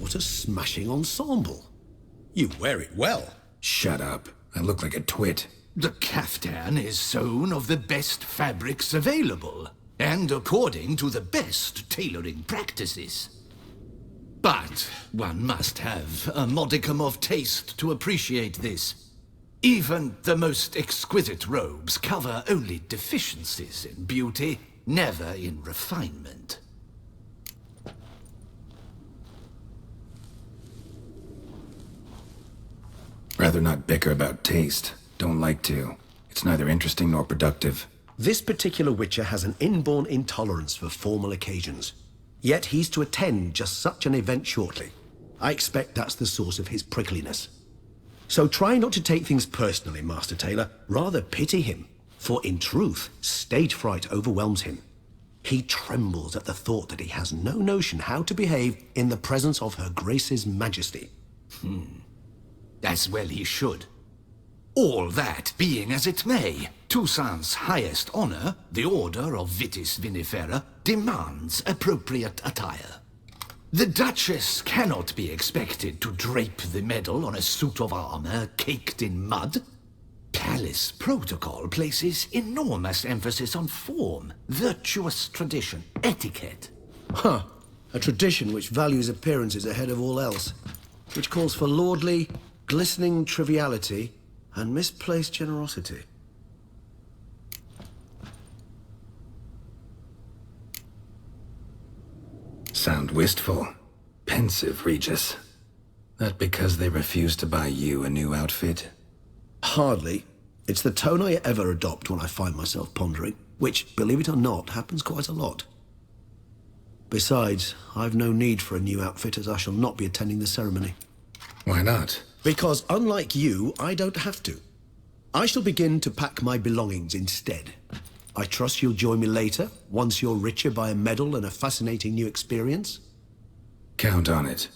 what a smashing ensemble. You wear it well. Shut up. I look like a twit. The caftan is sewn of the best fabrics available, and according to the best tailoring practices. But one must have a modicum of taste to appreciate this. Even the most exquisite robes cover only deficiencies in beauty, never in refinement. Rather not bicker about taste. Don't like to. It's neither interesting nor productive. This particular Witcher has an inborn intolerance for formal occasions. Yet he's to attend just such an event shortly. I expect that's the source of his prickliness. So try not to take things personally, Master Tailor. Rather pity him. For in truth, stage fright overwhelms him. He trembles at the thought that he has no notion how to behave in the presence of Her Grace's Majesty. As well he should. All that being as it may, Toussaint's highest honor, the Order of Vitis Vinifera, demands appropriate attire. The Duchess cannot be expected to drape the medal on a suit of armor caked in mud. Palace protocol places enormous emphasis on form, virtuous tradition, etiquette. Huh. A tradition which values appearances ahead of all else. Which calls for lordly, glistening triviality and misplaced generosity. Sound wistful. Pensive, Regis. That because they refused to buy you a new outfit? Hardly. It's the tone I ever adopt when I find myself pondering, which, believe it or not, happens quite a lot. Besides, I've no need for a new outfit as I shall not be attending the ceremony. Why not? Because unlike you, I don't have to. I shall begin to pack my belongings instead. I trust you'll join me later, once you're richer by a medal and a fascinating new experience? Count on it.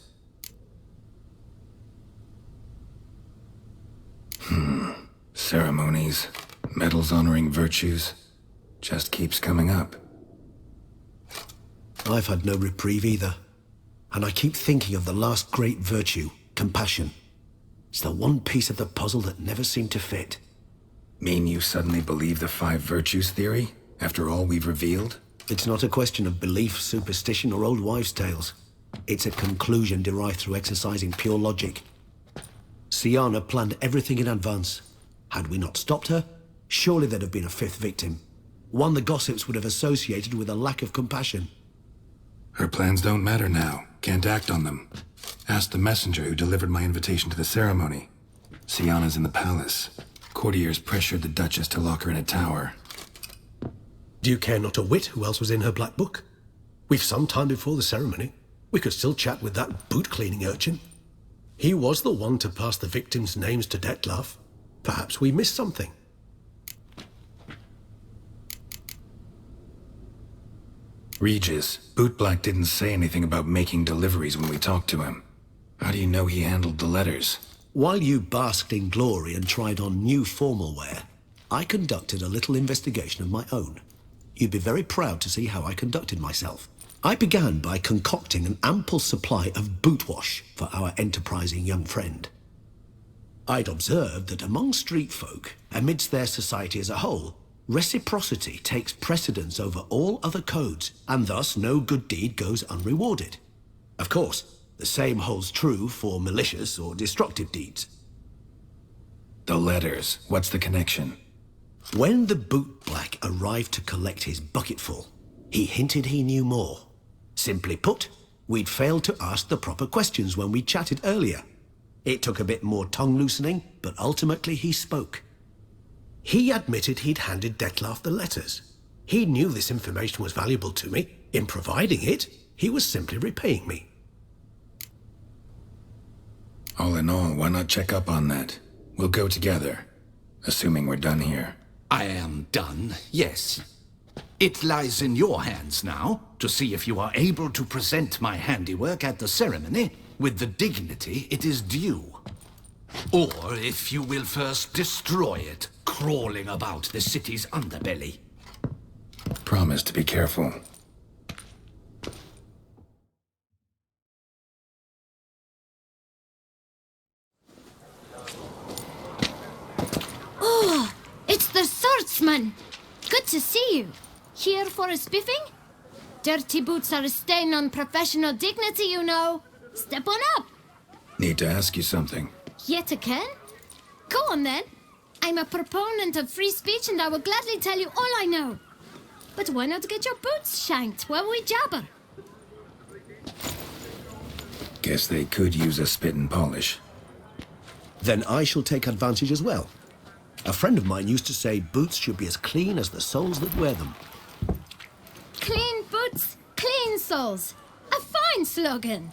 Ceremonies, medals honoring virtues, just keeps coming up. I've had no reprieve either. And I keep thinking of the last great virtue, compassion. It's the one piece of the puzzle that never seemed to fit. Mean you suddenly believe the 5 virtues theory, after all we've revealed? It's not a question of belief, superstition, or old wives' tales. It's a conclusion derived through exercising pure logic. Syanna planned everything in advance. Had we not stopped her, surely there'd have been a 5th victim. One the gossips would have associated with a lack of compassion. Her plans don't matter now. Can't act on them. Ask the messenger who delivered my invitation to the ceremony. Syanna's in the palace. Courtiers pressured the Duchess to lock her in a tower. Do you care not a whit who else was in her black book? We've some time before the ceremony. We could still chat with that boot-cleaning urchin. He was the one to pass the victims' names to Dettlaff. Perhaps we missed something. Regis, Bootblack didn't say anything about making deliveries when we talked to him. How do you know he handled the letters? While you basked in glory and tried on new formal wear, I conducted a little investigation of my own. You'd be very proud to see how I conducted myself. I began by concocting an ample supply of boot wash for our enterprising young friend. I'd observed that among street folk, amidst their society as a whole, reciprocity takes precedence over all other codes, and thus no good deed goes unrewarded. Of course, the same holds true for malicious or destructive deeds. The letters, what's the connection? When the bootblack arrived to collect his bucketful, he hinted he knew more. Simply put, we'd failed to ask the proper questions when we chatted earlier. It took a bit more tongue-loosening, but ultimately he spoke. He admitted he'd handed Dettlaff the letters. He knew this information was valuable to me. In providing it, he was simply repaying me. All in all, why not check up on that? We'll go together, assuming we're done here. I am done, yes. It lies in your hands now to see if you are able to present my handiwork at the ceremony with the dignity it is due. Or if you will first destroy it, crawling about the city's underbelly. Promise to be careful. Sportsman! Good to see you. Here for a spiffing? Dirty boots are a stain on professional dignity, you know. Step on up. Need to ask you something. Yet again? Go on then. I'm a proponent of free speech and I will gladly tell you all I know. But why not get your boots shanked while we jabber? Guess they could use a spit and polish. Then I shall take advantage as well. A friend of mine used to say boots should be as clean as the soles that wear them. Clean boots, clean soles. A fine slogan.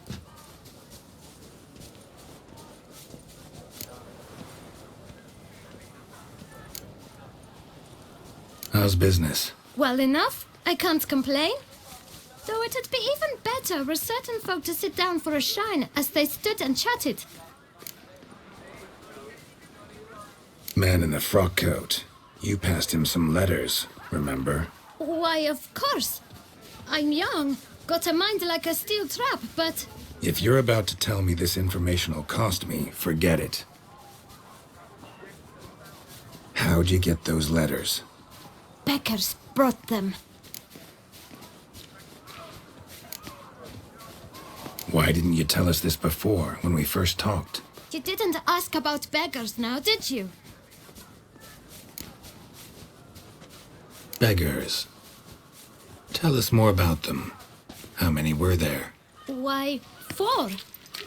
How's business? Well enough. I can't complain. Though it'd be even better were certain folk to sit down for a shine as they stood and chatted. Man in the frock coat. You passed him some letters, remember? Why, of course. I'm young, got a mind like a steel trap, but... If you're about to tell me this information'll cost me, forget it. How'd you get those letters? Beggars brought them. Why didn't you tell us this before, when we first talked? You didn't ask about beggars now, did you? Beggars. Tell us more about them. How many were there? Why, 4.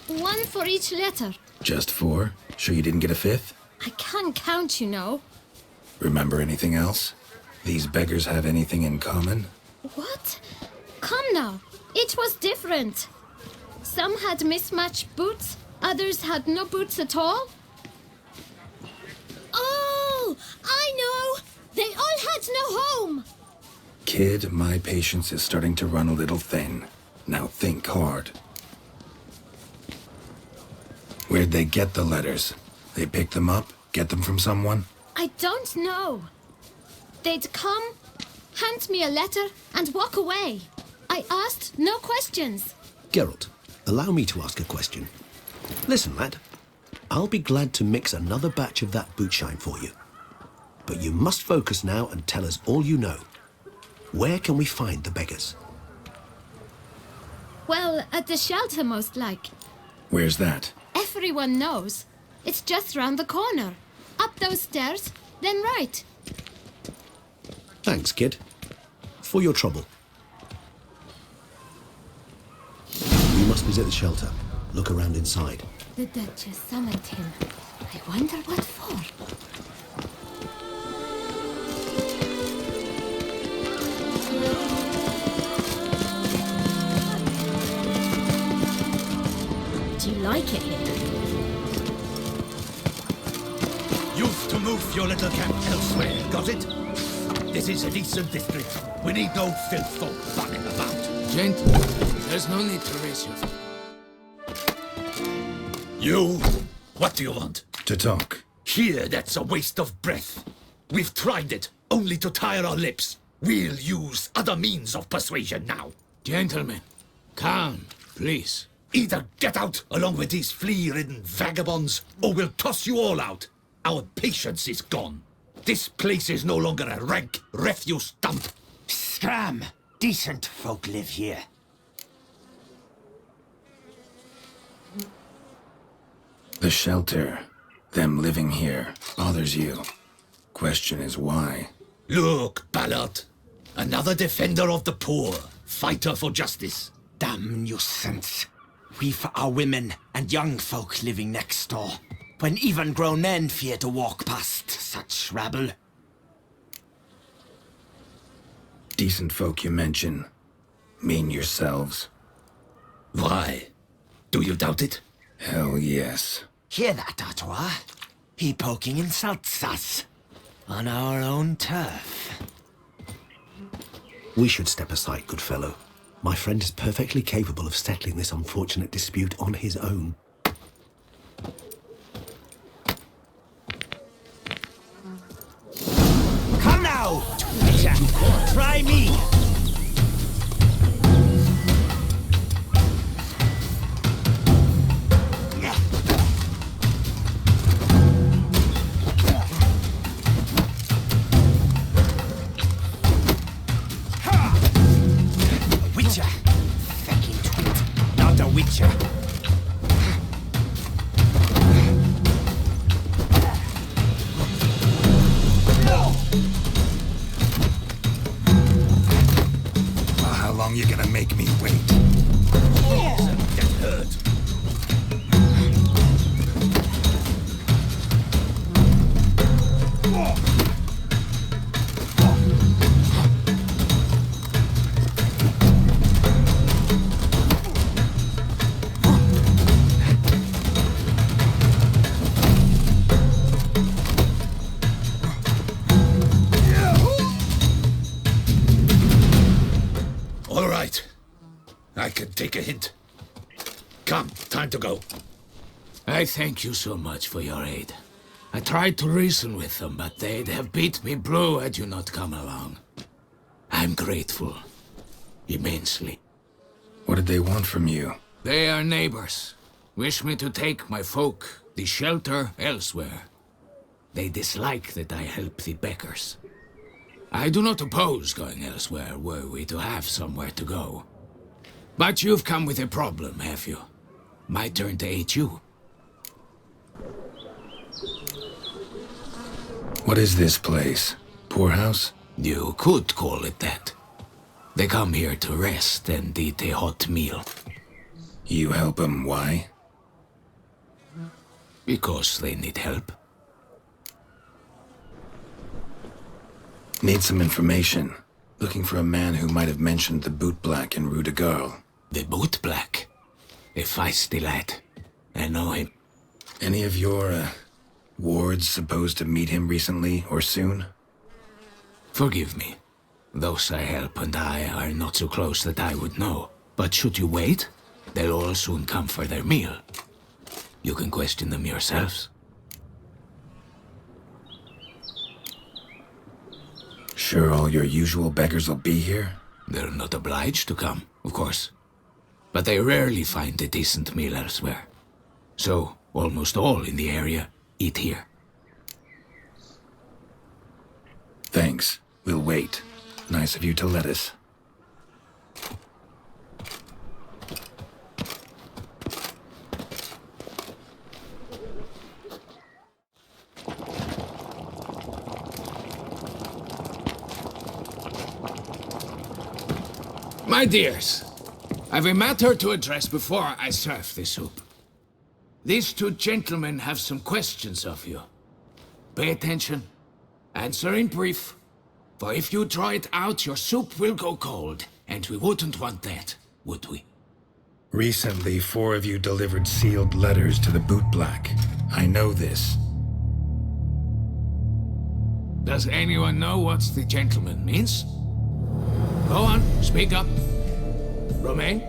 1 for each letter. Just 4? Sure you didn't get a 5th? I can't count, you know. Remember anything else? These beggars have anything in common? What? Come now. It was different. Some had mismatched boots, others had no boots at all. Oh, I know! They all had no home! Kid, my patience is starting to run a little thin. Now think hard. Where'd they get the letters? They pick them up? Get them from someone? I don't know. They'd come, hand me a letter, and walk away. I asked no questions. Geralt, allow me to ask a question. Listen, lad. I'll be glad to mix another batch of that boot shine for you. But you must focus now and tell us all you know. Where can we find the beggars? Well, at the shelter, most like. Where's that? Everyone knows. It's just round the corner. Up those stairs, then right. Thanks, kid. For your trouble. We must visit the shelter. Look around inside. The Duchess summoned him. I wonder what for. Do you like it here? You've to move your little camp elsewhere, got it? This is a decent district. We need no filth folk running about. Gentlemen, there's no need to raise your... You? What do you want? To talk. Here, that's a waste of breath. We've tried it, only to tire our lips. We'll use other means of persuasion now. Gentlemen, calm, please. Either get out along with these flea-ridden vagabonds, or we'll toss you all out. Our patience is gone. This place is no longer a rank refuse dump. Scram! Decent folk live here. The shelter, them living here, bothers you. Question is why? Look, Ballard. Another defender of the poor. Fighter for justice. Damn nuisance. We've our women and young folk living next door, when even grown men fear to walk past such rabble. Decent folk you mention. Mean yourselves. Why? Do you doubt it? Hell yes. Hear that, Artois? He poking insults us. On our own turf. We should step aside, good fellow. My friend is perfectly capable of settling this unfortunate dispute on his own. Come now! Try me! Take a hint. Come, time to go. I thank you so much for your aid. I tried to reason with them, but they'd have beat me blue had you not come along. I'm grateful. Immensely. What did they want from you? They are neighbors. Wish me to take my folk, the shelter, elsewhere. They dislike that I help the Beckers. I do not oppose going elsewhere, were we to have somewhere to go. But you've come with a problem, have you? My turn to aid you. What is this place? Poorhouse? You could call it that. They come here to rest and eat a hot meal. You help them, why? Because they need help. Need some information. Looking for a man who might have mentioned the boot black in Rue de Garl. The boot black? A feisty lad. I know him. Any of your, wards supposed to meet him recently or soon? Forgive me. Those I help and I are not so close that I would know. But should you wait, they'll all soon come for their meal. You can question them yourselves. Sure all your usual beggars will be here? They're not obliged to come, of course. But they rarely find a decent meal elsewhere. So, almost all in the area eat here. Thanks. We'll wait. Nice of you to let us. My dears, I've a matter to address before I serve the soup. These two gentlemen have some questions of you. Pay attention. Answer in brief. For if you draw it out, your soup will go cold. And we wouldn't want that, would we? Recently, 4 of you delivered sealed letters to the boot black. I know this. Does anyone know what the gentleman means? Go on, speak up. Romain?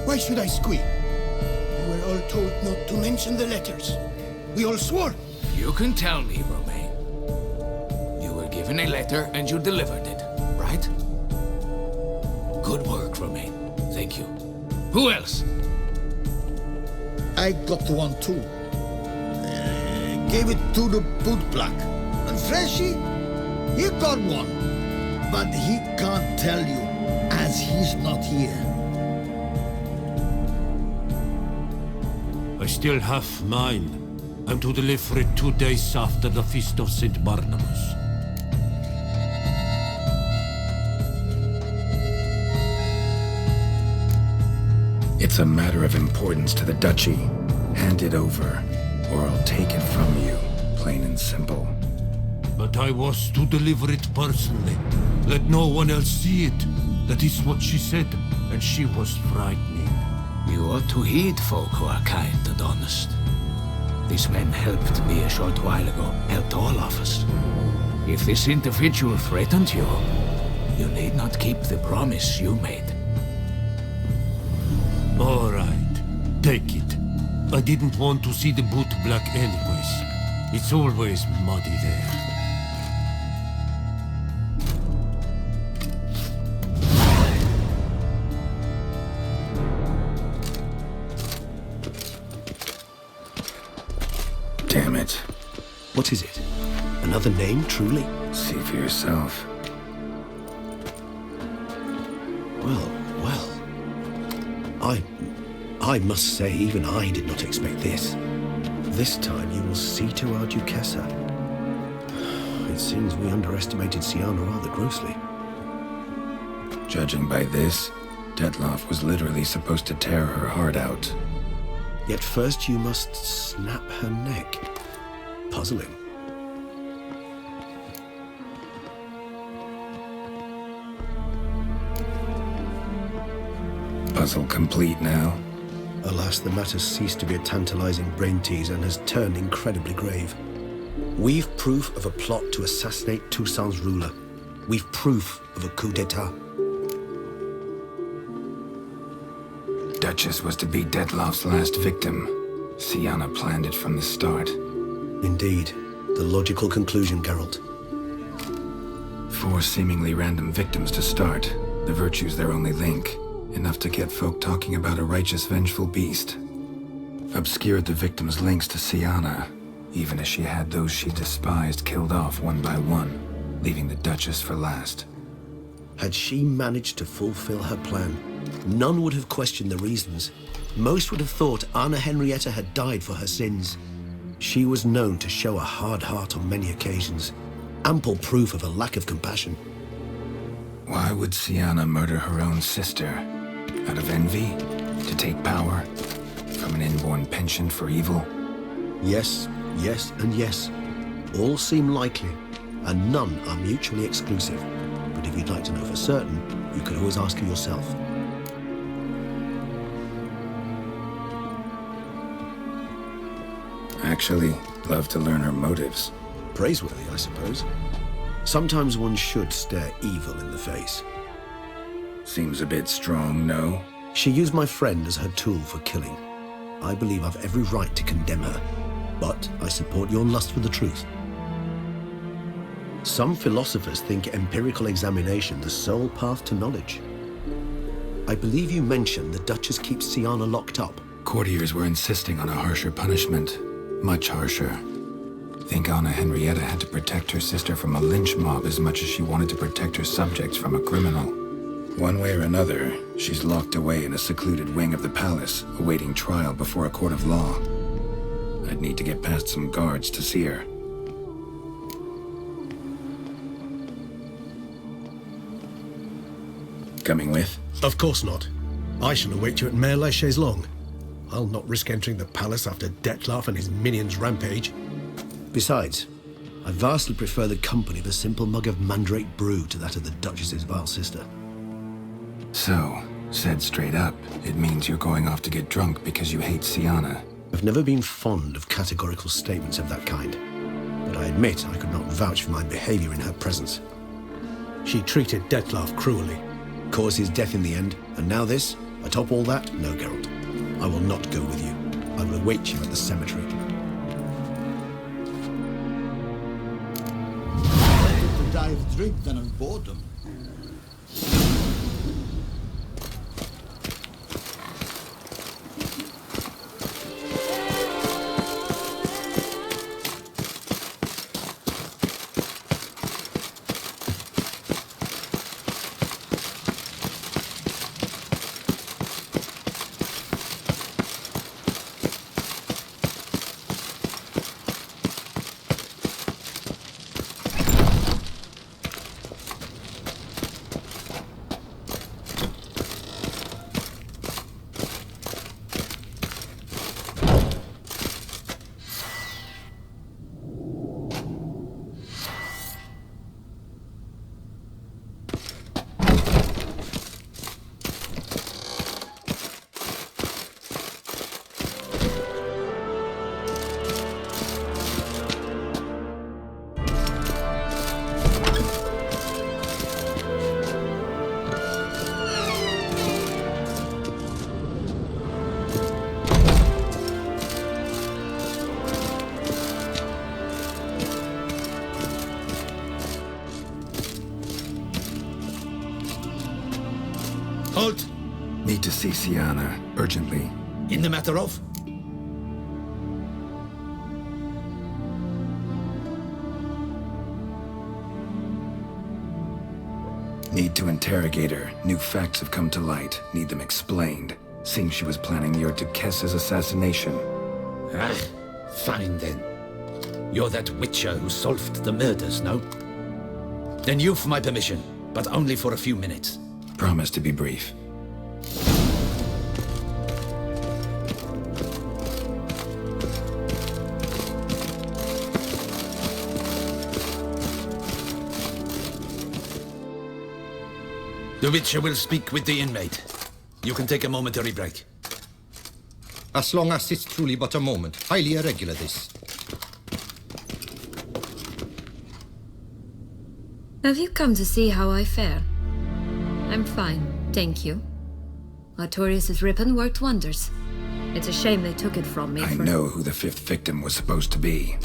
Why should I squeal? We were all told not to mention the letters. We all swore. You can tell me, Romain. You were given a letter and you delivered it, right? Good work, Romain. Thank you. Who else? I got one too. Gave it to the boot black. And Freshy, he got one. But he can't tell you, as he's not here. I still have mine. I'm to deliver it 2 days after the Feast of St. Barnabas. It's a matter of importance to the Duchy. Hand it over, or I'll take it from you, plain and simple. But I was to deliver it personally. Let no one else see it. That is what she said, and she was frightening. You ought to heed folk who are kind and honest. These men helped me a short while ago, helped all of us. If this individual threatened you, you need not keep the promise you made. All right, take it. I didn't want to see the boot black anyways. It's always muddy there. Damn it. What is it? Another name, truly? See for yourself. Well. I must say, even I did not expect this. This time you will see to our Duchessa. It seems we underestimated Sienna rather grossly. Judging by this, Detloff was literally supposed to tear her heart out. Yet first you must snap her neck. Puzzling. Puzzle complete now. Alas, the matter's ceased to be a tantalizing brain tease and has turned incredibly grave. We've proof of a plot to assassinate Toussaint's ruler. We've proof of a coup d'etat. Duchess was to be Dettlaff's last victim. Sienna planned it from the start. Indeed. The logical conclusion, Geralt. 4 seemingly random victims to start. The virtue's their only link. Enough to get folk talking about a righteous, vengeful beast. Obscured the victims' links to Sienna, even as she had those she despised killed off one by one, leaving the Duchess for last. Had she managed to fulfill her plan, none would have questioned the reasons. Most would have thought Anna Henrieta had died for her sins. She was known to show a hard heart on many occasions, ample proof of a lack of compassion. Why would Sienna murder her own sister? Out of envy? To take power? From an inborn penchant for evil? Yes, yes, and yes. All seem likely, and none are mutually exclusive. But if you'd like to know for certain, you could always ask her yourself. Actually, love to learn her motives. Praiseworthy, I suppose. Sometimes one should stare evil in the face. Seems a bit strong, no? She used my friend as her tool for killing. I believe I've every right to condemn her, but I support your lust for the truth. Some philosophers think empirical examination the sole path to knowledge. I believe you mentioned the Duchess keeps Sienna locked up. Courtiers were insisting on a harsher punishment. Much harsher. Think Anna Henrieta had to protect her sister from a lynch mob as much as she wanted to protect her subjects from a criminal. One way or another, she's locked away in a secluded wing of the palace, awaiting trial before a court of law. I'd need to get past some guards to see her. Coming with? Of course not. I shall await you at Mare la Chaise-Longue. I'll not risk entering the palace after Dettlaff and his minions rampage. Besides, I vastly prefer the company of a simple mug of mandrake brew to that of the Duchess's vile sister. So, said straight up, it means you're going off to get drunk because you hate Sienna. I've never been fond of categorical statements of that kind, but I admit I could not vouch for my behavior in her presence. She treated Dettlaff cruelly, caused his death in the end, and now this? Atop all that? No, Geralt. I will not go with you. I will await you at the cemetery. Better to die of drink than of boredom. Halt! Need to see Sienna, urgently. In the matter of? Need to interrogate her. New facts have come to light. Need them explained. Seems she was planning your Duquesse's assassination. Ah, fine then. You're that witcher who solved the murders, no? Then you've my permission, but only for a few minutes. Promise to be brief. The witcher will speak with the inmate. You can take a momentary break. As long as it's truly but a moment. Highly irregular, this. Have you come to see how I fare? I'm fine, thank you. Artorius' ribbon worked wonders. It's a shame they took it from me I know who the 5th victim was supposed to be.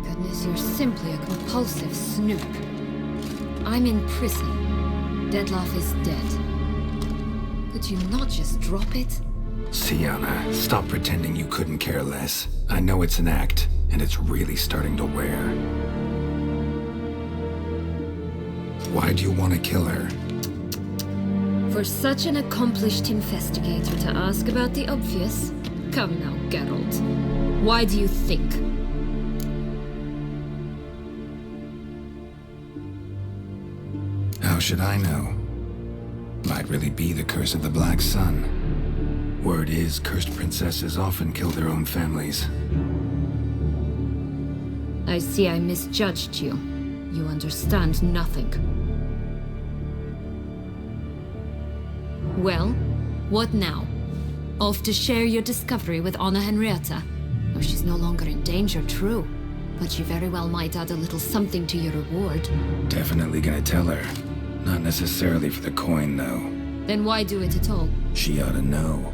Goodness, you're simply a compulsive snoop. I'm in prison. Deadloff is dead. Could you not just drop it? Sienna, stop pretending you couldn't care less. I know it's an act, and it's really starting to wear. Why do you want to kill her? For such an accomplished investigator to ask about the obvious? Come now, Geralt. Why do you think? How should I know? Might really be the curse of the Black Sun. Word is, cursed princesses often kill their own families. I see I misjudged you. You understand nothing. Well, what now? Off to share your discovery with Anna Henrieta? Oh, she's no longer in danger, true. But you very well might add a little something to your reward. Definitely gonna tell her. Not necessarily for the coin, though. Then why do it at all? She ought to know.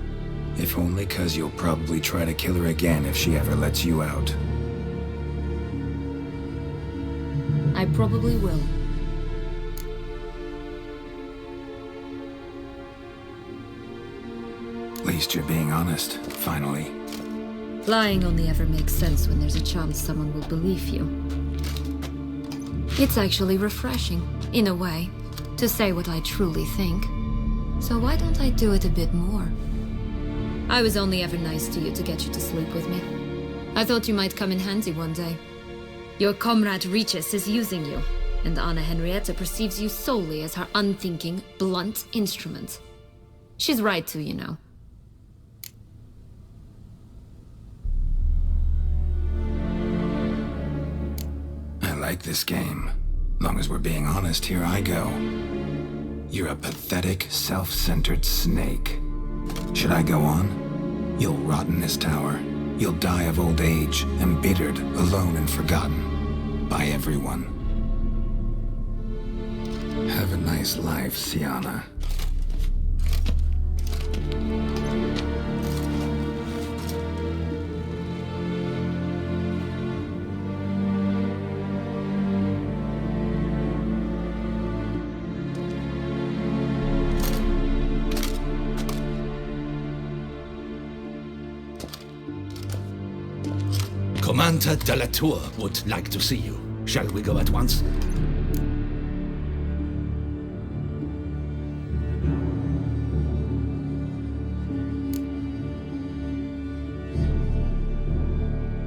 If only 'cause you'll probably try to kill her again if she ever lets you out. I probably will. At least you're being honest, finally. Lying only ever makes sense when there's a chance someone will believe you. It's actually refreshing, in a way, to say what I truly think. So why don't I do it a bit more? I was only ever nice to you to get you to sleep with me. I thought you might come in handy one day. Your comrade Regis is using you, and Anna Henrieta perceives you solely as her unthinking, blunt instrument. She's right to, you know. I like this game. Long as we're being honest, here I go. You're a pathetic, self-centered snake. Should I go on? You'll rot in this tower. You'll die of old age, embittered, alone and forgotten. By everyone. Have a nice life, Sienna. Commander de la Tour would like to see you. Shall we go at once?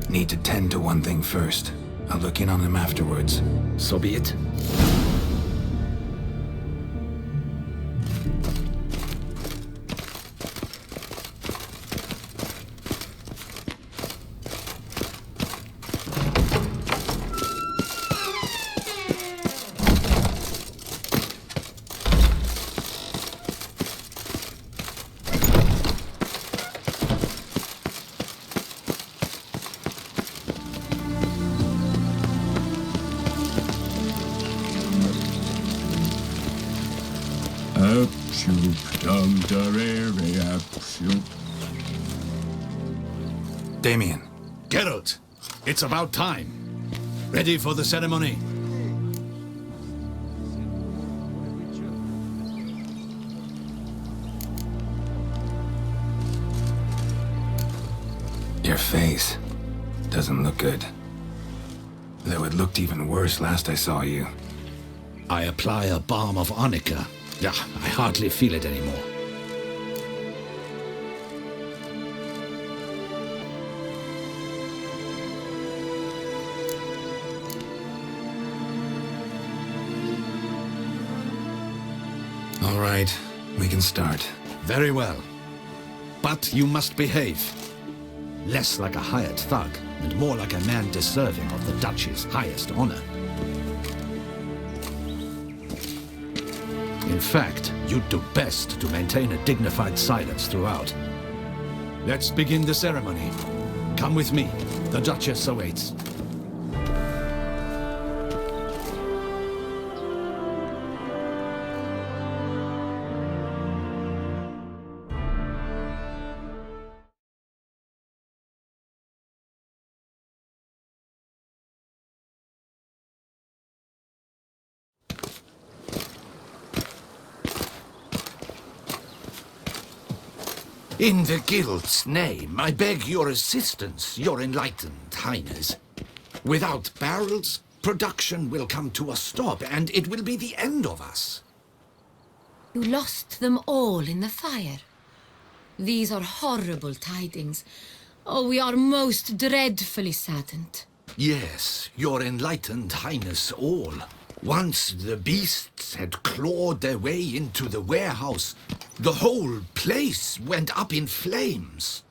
Need to tend to one thing first. I'll look in on him afterwards. So be it. Damien. Geralt, it's about time. Ready for the ceremony? Your face doesn't look good. Though it looked even worse last I saw you. I apply a balm of arnica. Yeah, I hardly feel it anymore. All right, we can start. Very well. But you must behave. Less like a hired thug, and more like a man deserving of the Duchy's highest honor. In fact, you'd do best to maintain a dignified silence throughout. Let's begin the ceremony. Come with me. The Duchess awaits. In the Guild's name, I beg your assistance, your enlightened highness. Without barrels, production will come to a stop, and it will be the end of us. You lost them all in the fire. These are horrible tidings. Oh, we are most dreadfully saddened. Yes, your enlightened highness all. Once the beasts had clawed their way into the warehouse, the whole place went up in flames.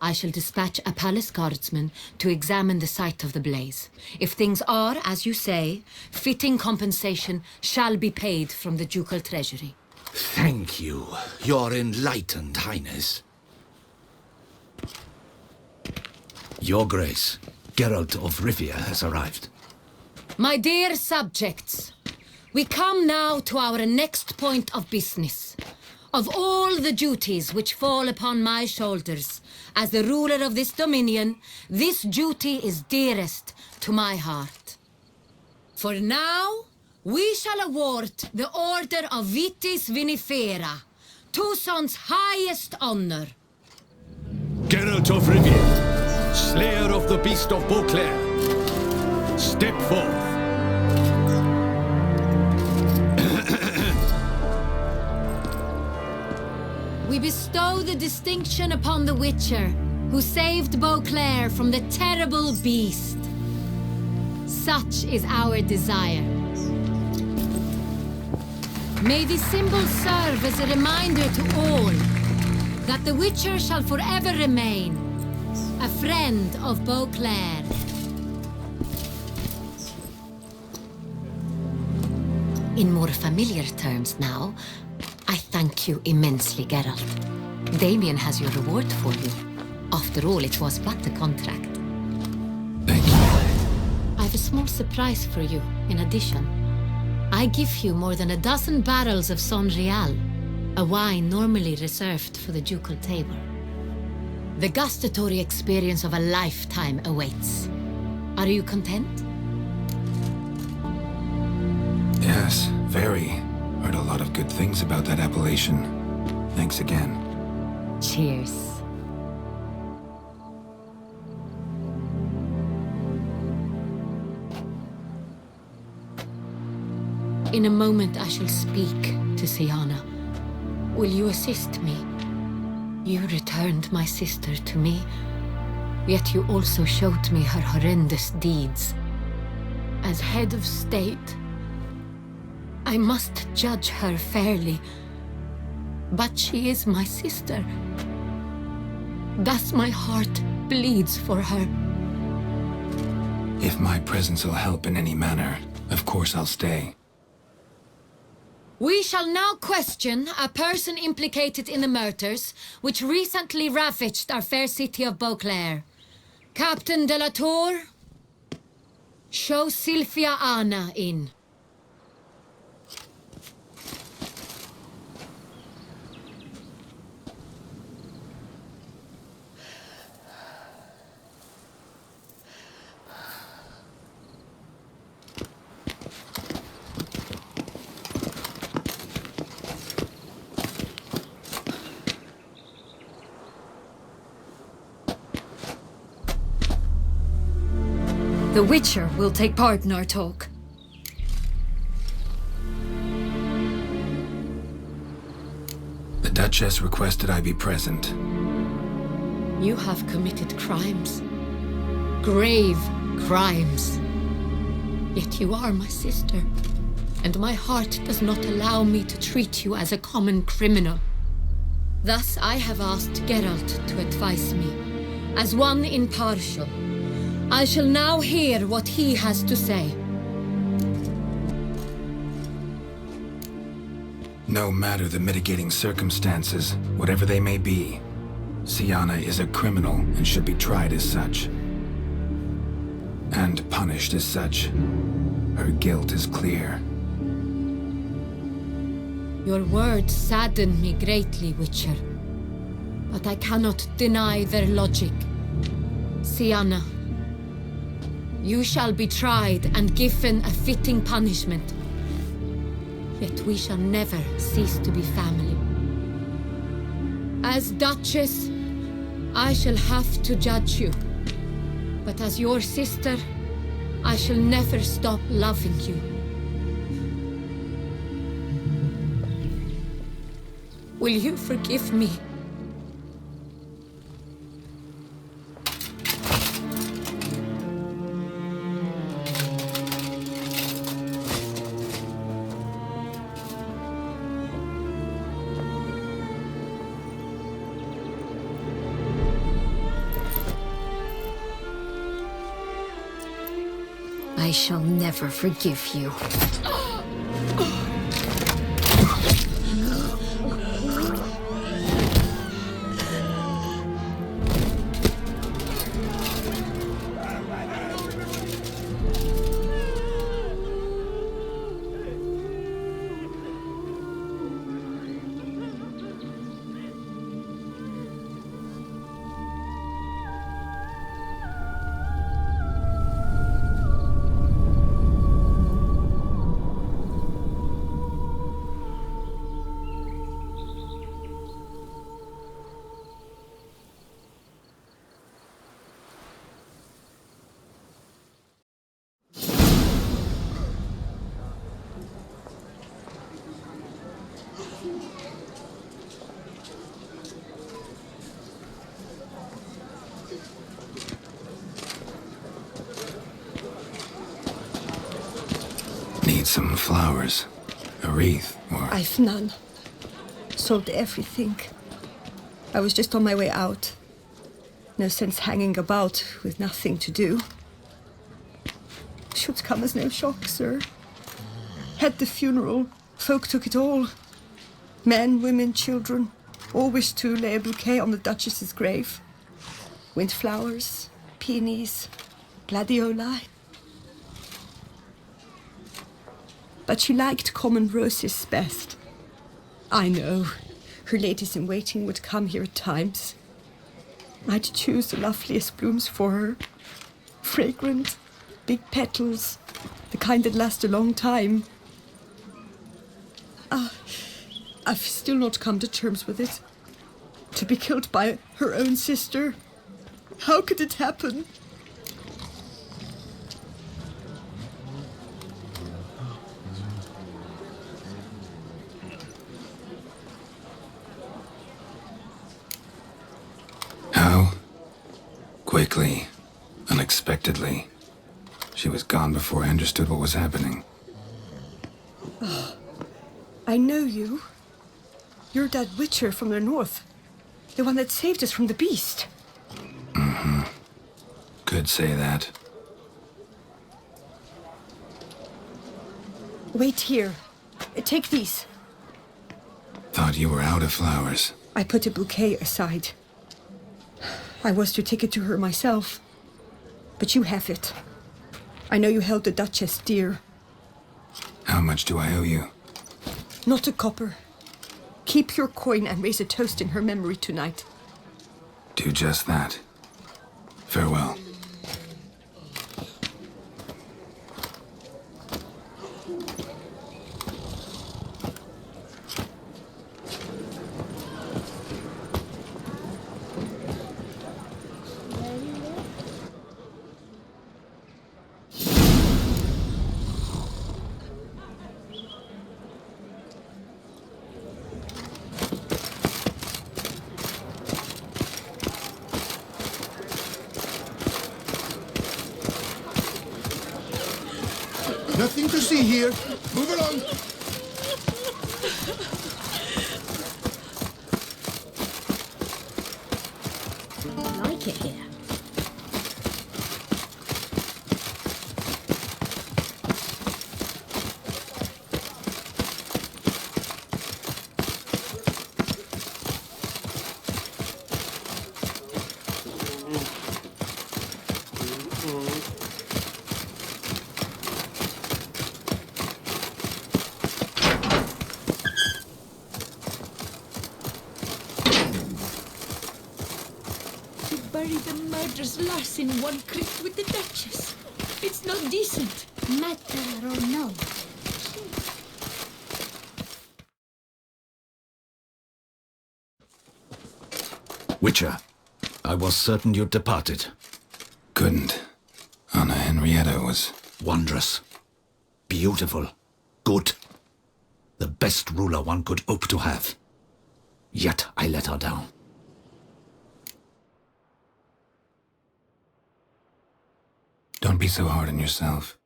I shall dispatch a palace guardsman to examine the site of the blaze. If things are, as you say, fitting compensation shall be paid from the ducal treasury. Thank you, your enlightened highness. Your Grace, Geralt of Rivia has arrived. My dear subjects, we come now to our next point of business. Of all the duties which fall upon my shoulders, as the ruler of this dominion, this duty is dearest to my heart. For now, we shall award the Order of Vitis Vinifera, Toussaint's highest honor. Geralt of Rivia, Slayer of the Beast of Beauclair, step forth. We bestow the distinction upon the Witcher, who saved Beauclair from the terrible beast. Such is our desire. May the symbol serve as a reminder to all that the Witcher shall forever remain a friend of Beauclair. In more familiar terms now, I thank you immensely, Geralt. Damien has your reward for you. After all, it was but a contract. Thank you. I have a small surprise for you, in addition. I give you more than a dozen barrels of Son Real, a wine normally reserved for the ducal table. The gustatory experience of a lifetime awaits. Are you content? Yes, very. Heard a lot of good things about that appellation. Thanks again. Cheers. In a moment I shall speak to Siana. Will you assist me? You returned my sister to me, yet you also showed me her horrendous deeds. As head of state, I must judge her fairly, but she is my sister. Thus my heart bleeds for her. If my presence will help in any manner, of course I'll stay. We shall now question a person implicated in the murders which recently ravaged our fair city of Beauclair. Captain de la Tour, show Sylvia Anna in. The Witcher will take part in our talk. The Duchess requested I be present. You have committed crimes. Grave crimes. Yet you are my sister, and my heart does not allow me to treat you as a common criminal. Thus I have asked Geralt to advise me, as one impartial. I shall now hear what he has to say. No matter the mitigating circumstances, whatever they may be, Siana is a criminal and should be tried as such. And punished as such. Her guilt is clear. Your words sadden me greatly, Witcher. But I cannot deny their logic. Siana, you shall be tried and given a fitting punishment. Yet we shall never cease to be family. As Duchess, I shall have to judge you. But as your sister, I shall never stop loving you. Will you forgive me? I shall never forgive you. Need some flowers, a wreath, or... I've none. Sold everything. I was just on my way out. No sense hanging about with nothing to do. Should come as no shock, sir. Had the funeral. Folk took it all. Men, women, children. All wished to lay a bouquet on the Duchess's grave. Windflowers, peonies, gladioli. But she liked common roses best. I know. Her ladies-in-waiting would come here at times. I'd choose the loveliest blooms for her. Fragrant, big petals, the kind that last a long time. I've still not come to terms with it. To be killed by her own sister. How could it happen? How? Quickly, unexpectedly. She was gone before I understood what was happening. Oh, I know you. You're that witcher from the north. The one that saved us from the beast. Mm-hmm. Could say that. Wait here. Take these. Thought you were out of flowers. I put a bouquet aside. I was to take it to her myself. But you have it. I know you held the Duchess dear. How much do I owe you? Not a copper. Keep your coin and raise a toast in her memory tonight. Do just that. Farewell. Nothing to see here. Move along. I like it here. Bury the murderous lass in one crypt with the Duchess. It's not decent. Matter or no. Witcher, I was certain you'd departed. Couldn't. Anna Henrieta was... Wondrous. Beautiful. Good. The best ruler one could hope to have. Yet I let her down. Don't be so hard on yourself.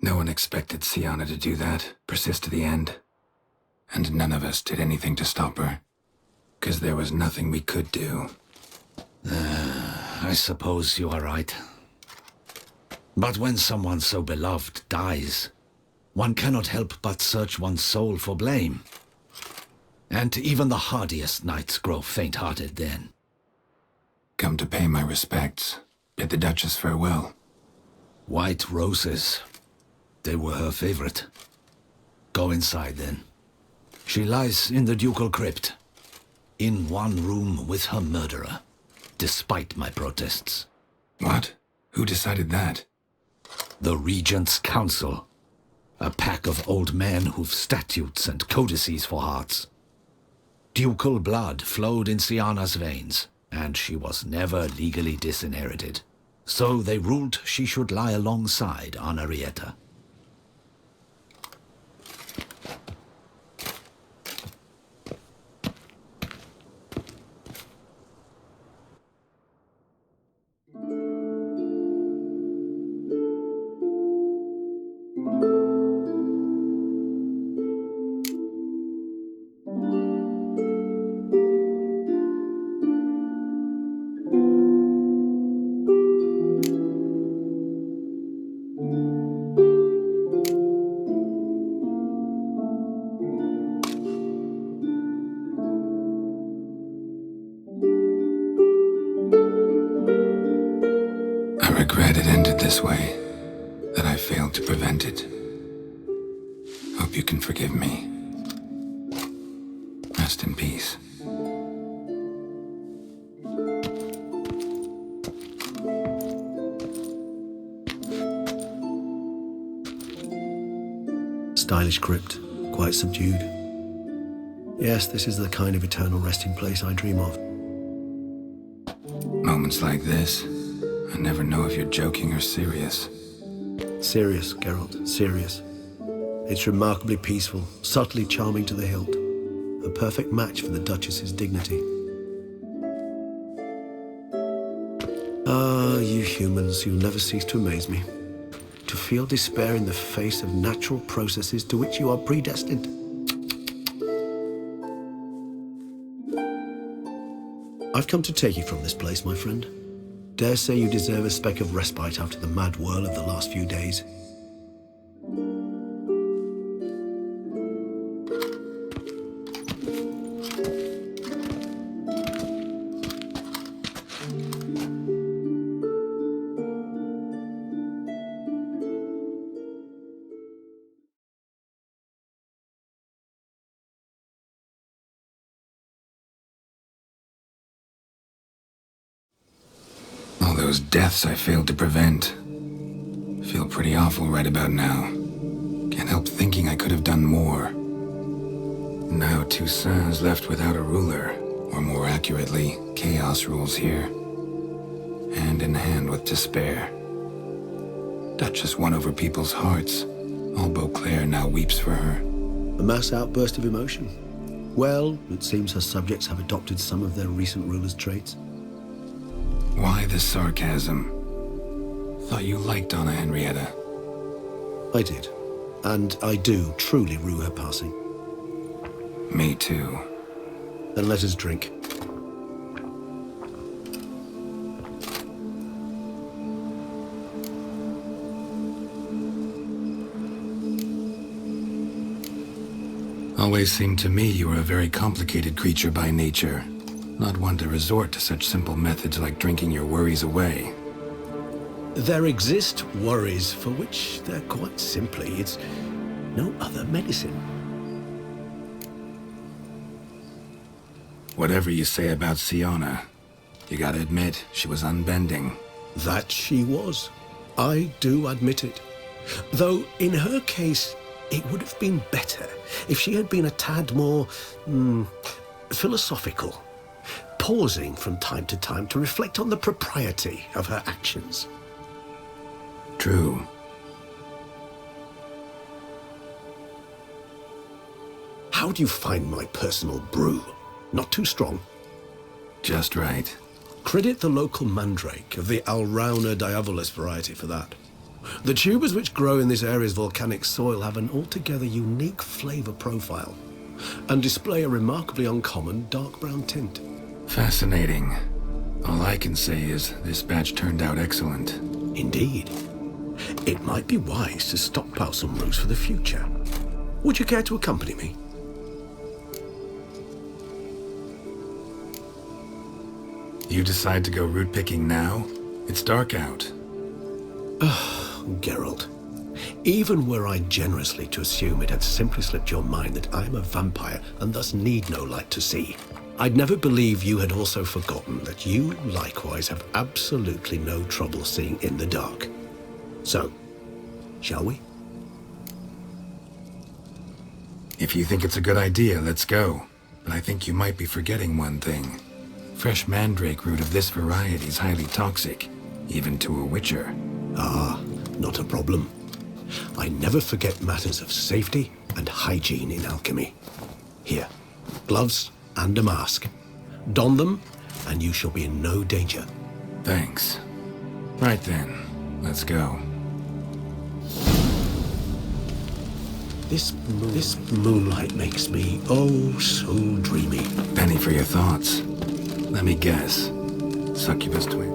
No one expected Siana to do that, persist to the end. And none of us did anything to stop her. 'Cause there was nothing we could do. I suppose you are right. But when someone so beloved dies, one cannot help but search one's soul for blame. And even the hardiest knights grow faint-hearted then. Come to pay my respects. Bid the Duchess farewell. White roses. They were her favorite. Go inside then. She lies in the ducal crypt. In one room with her murderer. Despite my protests. What? Who decided that? The Regent's Council. A pack of old men who've statutes and codices for hearts. Ducal blood flowed in Siana's veins, and she was never legally disinherited. So they ruled she should lie alongside Anna Henrieta. I regret it ended this way, that I failed to prevent it. Hope you can forgive me. Rest in peace. Stylish crypt, quite subdued. Yes, this is the kind of eternal resting place I dream of. Moments like this, I never know if you're joking or serious. Serious, Geralt, serious. It's remarkably peaceful, subtly charming to the hilt. A perfect match for the Duchess's dignity. Ah, you humans, you'll never cease to amaze me. To feel despair in the face of natural processes to which you are predestined. I've come to take you from this place, my friend. Dare say you deserve a speck of respite after the mad whirl of the last few days. All those deaths I failed to prevent. Feel pretty awful right about now. Can't help thinking I could have done more. Now Toussaint's left without a ruler, or more accurately, chaos rules here. Hand in hand with despair. Duchess won over people's hearts. All Beauclair now weeps for her. A mass outburst of emotion. Well, it seems her subjects have adopted some of their recent ruler's traits. Why the sarcasm? Thought you liked Anna Henrieta. I did. And I do truly rue her passing. Me too. Then let us drink. Always seemed to me you were a very complicated creature by nature. Not one to resort to such simple methods like drinking your worries away. There exist worries for which they're quite simply, it's no other medicine. Whatever you say about Siana, you gotta admit, she was unbending. That she was. I do admit it. Though, in her case, it would have been better if she had been a tad more, philosophical. pausing from time to time to reflect on the propriety of her actions. True. How do you find my personal brew? Not too strong? Just right. Credit the local mandrake of the Alrauna diavolis variety for that. The tubers which grow in this area's volcanic soil have an altogether unique flavor profile and display a remarkably uncommon dark brown tint. Fascinating. All I can say is this batch turned out excellent. Indeed. It might be wise to stockpile some roots for the future. Would you care to accompany me? You decide to go root picking now? It's dark out. Geralt, even were I generously to assume it had simply slipped your mind that I am a vampire and thus need no light to see, I'd never believe you had also forgotten that you likewise have absolutely no trouble seeing in the dark. So, shall we? If you think it's a good idea, let's go. But I think you might be forgetting one thing. Fresh mandrake root of this variety is highly toxic, even to a witcher. Ah, not a problem. I never forget matters of safety and hygiene in alchemy. Here, gloves and a mask. Don them, and you shall be in no danger. Thanks. Right then, let's go. This moonlight makes me, oh, so dreamy. Penny for your thoughts. Let me guess. Succubus twin.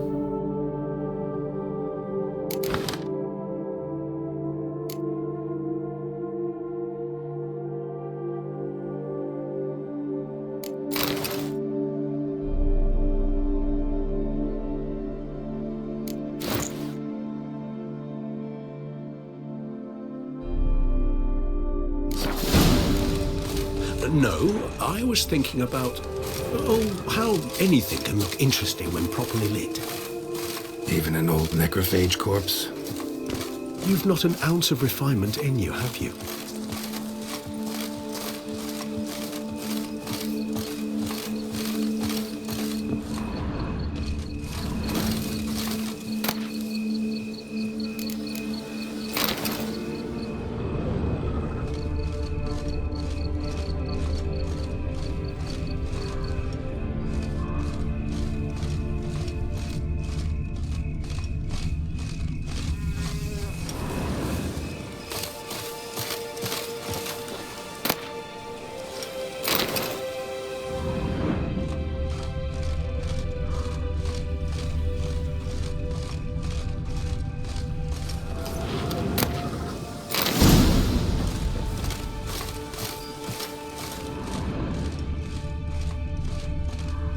No, I was thinking about, how anything can look interesting when properly lit. Even an old necrophage corpse? You've not an ounce of refinement in you, have you?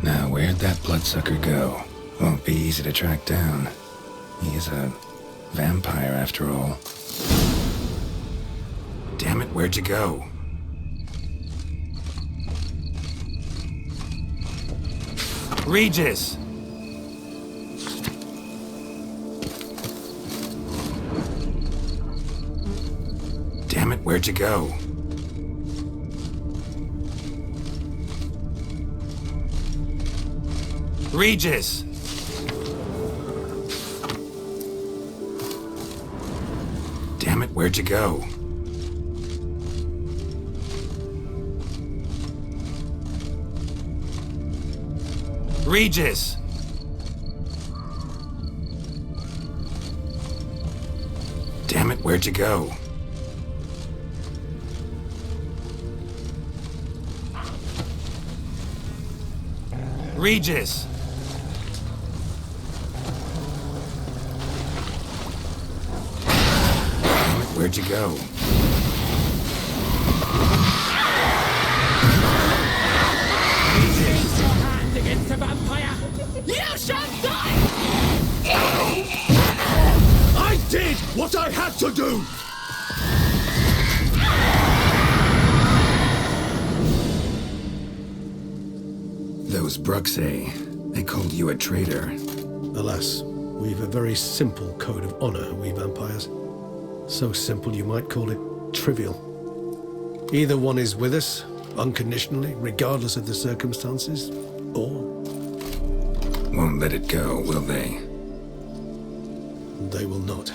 Now, where'd that bloodsucker go? Won't be easy to track down. He is a vampire, after all. Damn it, where'd you go? Regis! Damn it, where'd you go? Regis! Damn it, where'd you go? Regis! Damn it, where'd you go? Regis! Damn it, where'd you go? Raise your hand against the vampire! You shall die! I did what I had to do! Those Bruxae, they called you a traitor. Alas, we've a very simple code of honor, we vampires. So simple you might call it trivial. Either one is with us, unconditionally, regardless of the circumstances, or won't let it go, will they? They will not.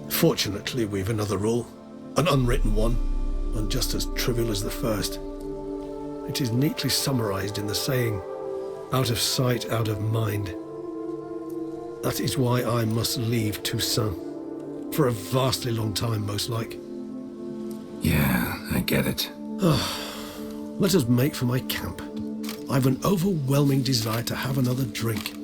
Fortunately, we've another rule. An unwritten one, and just as trivial as the first. It is neatly summarized in the saying, out of sight, out of mind. That is why I must leave Toussaint. For a vastly long time, most like. Yeah, I get it. Let us make for my camp. I've an overwhelming desire to have another drink.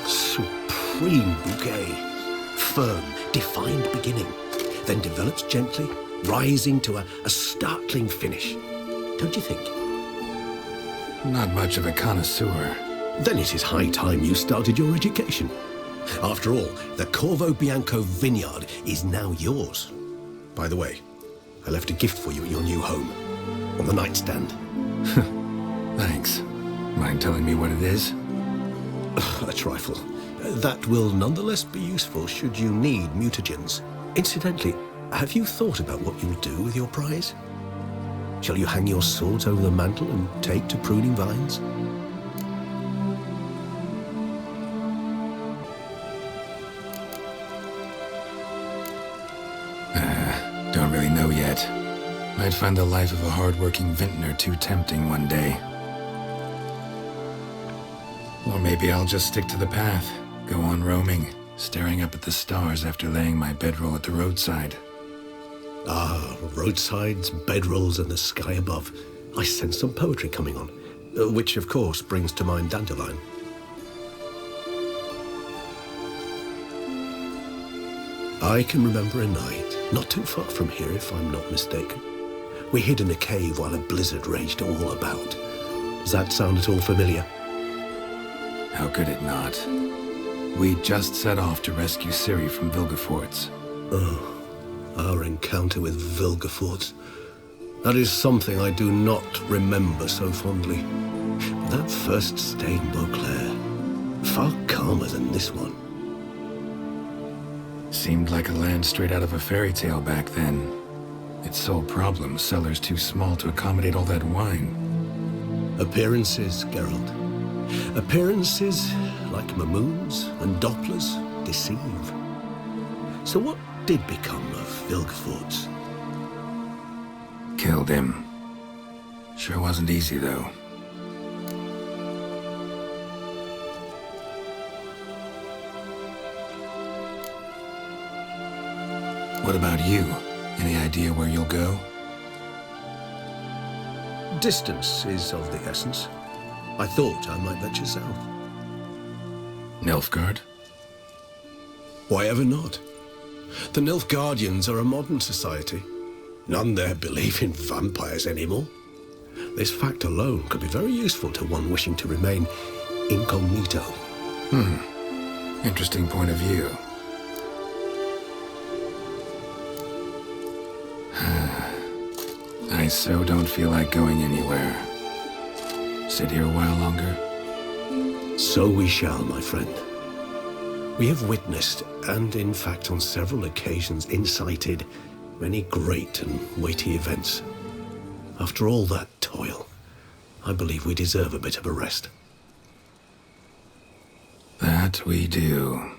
Supreme bouquet. Firm, defined beginning. Then develops gently, rising to a startling finish. Don't you think? Not much of a connoisseur. Then it is high time you started your education. After all, the Corvo Bianco vineyard is now yours. By the way, I left a gift for you at your new home. On the nightstand. Thanks. Mind telling me what it is? A trifle. That will nonetheless be useful should you need mutagens. Incidentally, have you thought about what you'll do with your prize? Shall you hang your swords over the mantle and take to pruning vines? Don't really know yet. Might find the life of a hard-working vintner too tempting one day. Or maybe I'll just stick to the path, go on roaming, staring up at the stars after laying my bedroll at the roadside. Ah, roadsides, bedrolls, and the sky above. I sense some poetry coming on, which of course brings to mind Dandelion. I can remember a night, not too far from here if I'm not mistaken. We hid in a cave while a blizzard raged all about. Does that sound at all familiar? How could it not? We just set off to rescue Ciri from Vilgefortz. Oh, our encounter with Vilgefortz. That is something I do not remember so fondly. But that first stay in Beauclair, far calmer than this one. Seemed like a land straight out of a fairy tale back then. Its sole problem, cellars too small to accommodate all that wine. Appearances, Geralt. Appearances, like Mamoons and Dopplers, deceive. So what did become of Vilgefortz? Killed him. Sure wasn't easy, though. What about you? Any idea where you'll go? Distance is of the essence. I thought I might venture south. Nilfgaard? Why ever not? The Nilfgaardians are a modern society. None there believe in vampires anymore. This fact alone could be very useful to one wishing to remain incognito. Interesting point of view. I so don't feel like going anywhere. Sit here a while longer? So we shall, my friend. We have witnessed, and in fact on several occasions incited, many great and weighty events. After all that toil, I believe we deserve a bit of a rest. That we do.